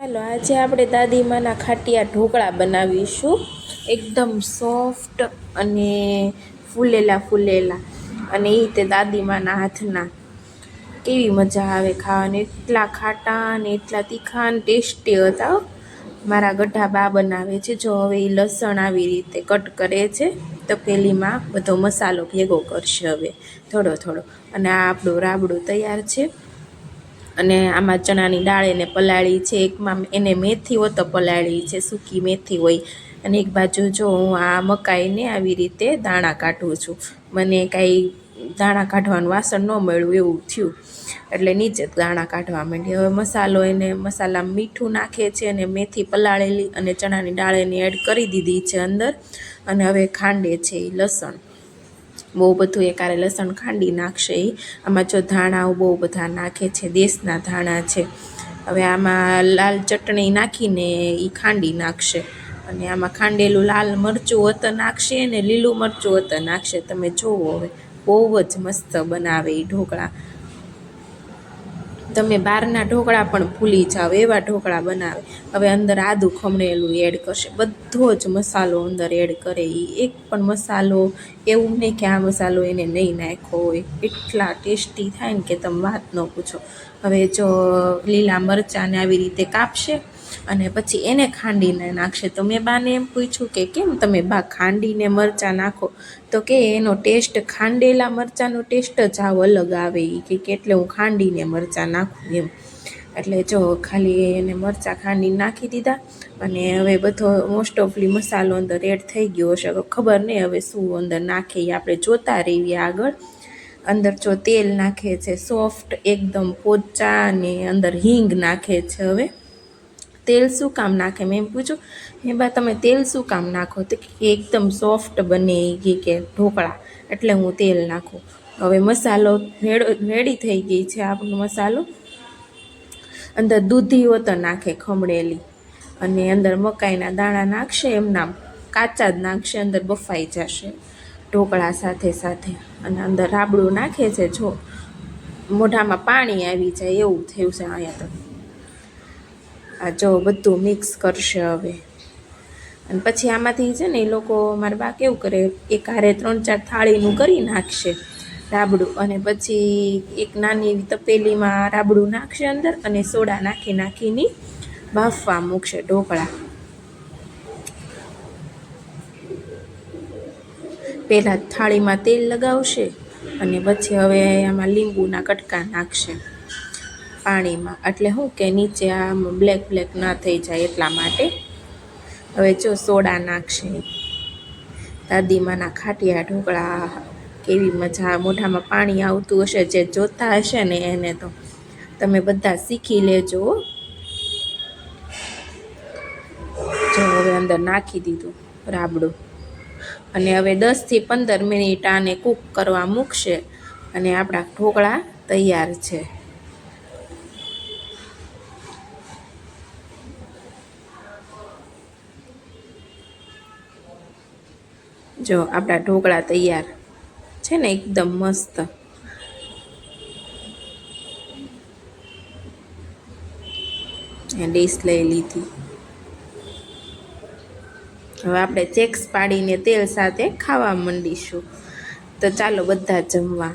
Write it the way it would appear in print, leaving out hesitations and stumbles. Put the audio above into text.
ચાલો આજે આપણે દાદીમાના ખાટિયા ઢોકળા બનાવીશું. એકદમ સોફ્ટ અને ફૂલેલા અને એ તે દાદીમાના હાથના. કેવી મજા આવે ખાવાની. એટલા ખાટા અને એટલા તીખા અને ટેસ્ટી હતા. મારા ગઢા બા બનાવે છે. જો હવે એ લસણ આવી રીતે કટ કરે છે. તપેલીમાં બધો મસાલો ભેગો કરશે હવે થોડો અને આ આપણું રાબડું તૈયાર છે. અને આમાં ચણાની દાળ એને પલાળી છે. એકમાં એને મેથી હોતો પલાળી છે, સૂકી મેથી હોય. અને એક બાજુ જો હું આ મકાઈને આવી રીતે દાણા કાઢું છું. મને કાંઈ દાણા કાઢવાનું વાસણ ન મળ્યું એવું થયું, એટલે નીચે દાણા કાઢવા માંડી. હવે મસાલો એને મસાલામાં મીઠું નાખે છે અને મેથી પલાળેલી અને ચણાની દાળ એની એડ કરી દીધી છે અંદર. અને હવે ખાંડે છે એ લસણ, બહુ બધું એકારે લસણ ખાંડી નાખશે એ. આમાં જો ધાણા બહુ બધા નાખે છે, દેશના ધાણા છે. હવે આમાં લાલ ચટણી નાખીને એ ખાંડી નાખશે. અને આમાં ખાંડેલું લાલ મરચું હોત નાખશે ને લીલું મરચું હોત નાખશે. તમે જોવો હવે બહુ જ મસ્ત બનાવે એ ઢોકળા. તમે બહારના ઢોકળા પણ ભૂલી જાઓ એવા ઢોકળા બનાવે. હવે અંદર આદું ખમણેલું એડ કરશે, બધો જ મસાલો અંદર એડ કરે. એ એક પણ મસાલો એવું નહીં કે આ મસાલો એને નહીં નાખ્યો હોય. એટલા ટેસ્ટી થાય ને કે તમે વાત ન પૂછો. હવે જો લીલા મરચાંને આવી રીતે કાપશે અને પછી એને ખાંડીને નાખશે. તો મેં બાને એમ પૂછ્યું કે કેમ તમે બા ખાંડીને મરચાં નાખો? તો કે એનો ટેસ્ટ ખાંડેલા મરચાંનો ટેસ્ટ જ આવ અલગ આવે. એ કે એટલે હું ખાંડીને મરચાં નાખું એમ. એટલે જો ખાલી એને મરચાં ખાંડીને નાખી દીધા. અને હવે બધો મોસ્ટ ઓફલી મસાલો અંદર એડ થઈ ગયો હશે. ખબર નહીં હવે શું અંદર નાખે એ આપણે જોતા રહીએ આગળ. અંદર જો તેલ નાખે છે સોફ્ટ એકદમ પોચા, અને અંદર હિંગ નાખે છે. હવે તેલ શું કામ નાખે મેં એમ પૂછ્યું, હે બા તમે તેલ શું કામ નાખો? તો કે એકદમ સોફ્ટ બને એ કે ઢોકળા, એટલે હું તેલ નાખું. હવે મસાલો રેડી થઈ ગઈ છે આપણો મસાલો. અંદર દૂધી હોત નાખે ખમણેલી, અને અંદર મકાઈના દાણા નાખશે. એમના કાચા જ નાખશે, અંદર બફાઈ જશે ઢોકળા સાથે. અને અંદર રાબડું નાખે છે. જો મોઢામાં પાણી આવી જાય એવું થયું છે અહીંયા તો. આ જો બધું મિક્સ કરશે હવે. અને પછી આમાંથી છે ને એ લોકો મારા બા કેવું કરે, એક હારે 3-4 થાળીનું કરી નાખશે રાબડું. અને પછી એક નાની એવી તપેલીમાં રાબડું નાખશે અંદર, અને સોડા નાખીને બાફવા મૂકશે ઢોકળા. પહેલાં થાળીમાં તેલ લગાવશે અને પછી હવે આમાં લીંબુના કટકા નાખશે પાણીમાં. એટલે શું કે નીચે આમ બ્લેક ના થઈ જાય એટલા માટે. હવે જો સોડા નાખશે. દાદીમાના ખાટિયા ઢોકળા, કેવી મજા. મોઢામાં પાણી આવતું હશે જે જોતા હશે ને એને. તો તમે બધા શીખી લેજો. જો હવે અંદર નાખી દીધું રાબડું. અને હવે 10થી 15 મિનિટ આને કૂક કરવા મૂકશે. અને આપણા ઢોકળા તૈયાર છે. જો આપણા ઢોકળા તૈયાર છે ને, એકદમ મસ્ત. ડીશ લઈ લીધી. હવે આપણે ચેક્સ પાડીને તેલ સાથે ખાવા માંડીશું. તો ચાલો બધા જમવા.